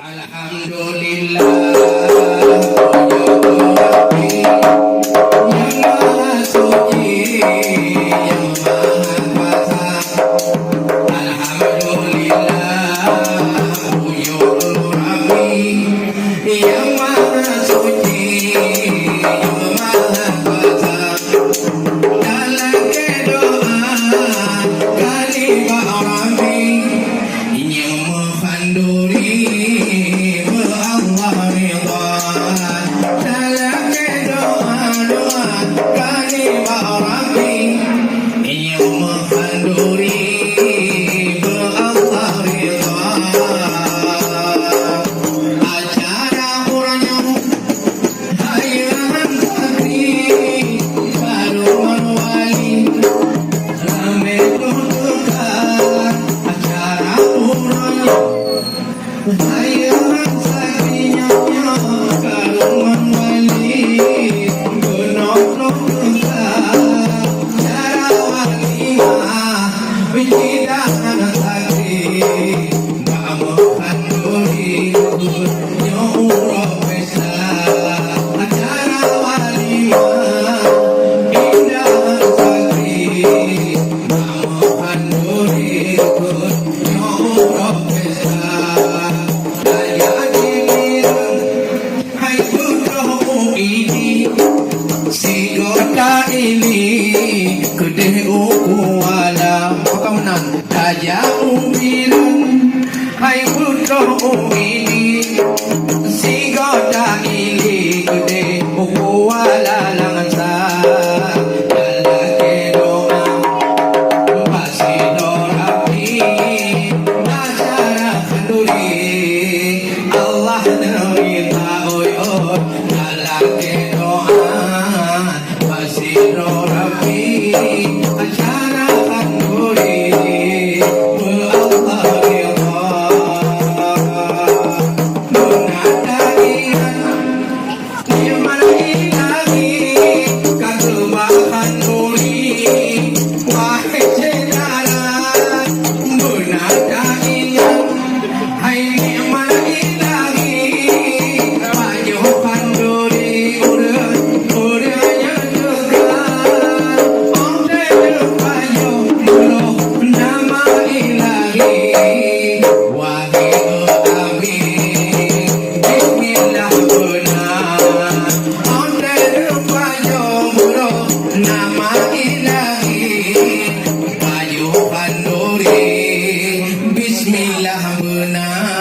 Alhamdulillah, Rabbi yang Maha Suci, yang Maha Kuasa. Alhamdulillah, Rabbi yang Maha Suci, yang Maha Kuasa. Dalam kedoaan kalimah Rabbi yang menganduri Allah ridha. Dalam kedoaan kalimah Rabbi yang menganduri Allah ridha. Acara kurangnya hayahan sakri baru wali rame tuntukan acara kurangnya hayahan sakrinya kalungan wali gunung tuntukan acara walimah bijidan sakri kamu kanduri nyurah pesta acara walimah indah sakri kamu kanduri nyurah pesta daya dimiran hai putroh ini si kota ini gede ukuala pakamunan daya umiran hai putroh ini si kota ini gede ukuala langsa lalaki doa pasti dorapi masyarakat kanduri Allah nerita oi oi lalaki doa pasti dorapi masyarakat kanduri Allah ridha munadaian ni'mal ilahi kagebahan uli wahai sejalan munadaian hai ni'mal ilahi rayu kanduri uranya juga onde rayu mulo nama ilahi wahai abi bismillah benar onde rayu mulo nama ilahi rayu kanduri bismillah benar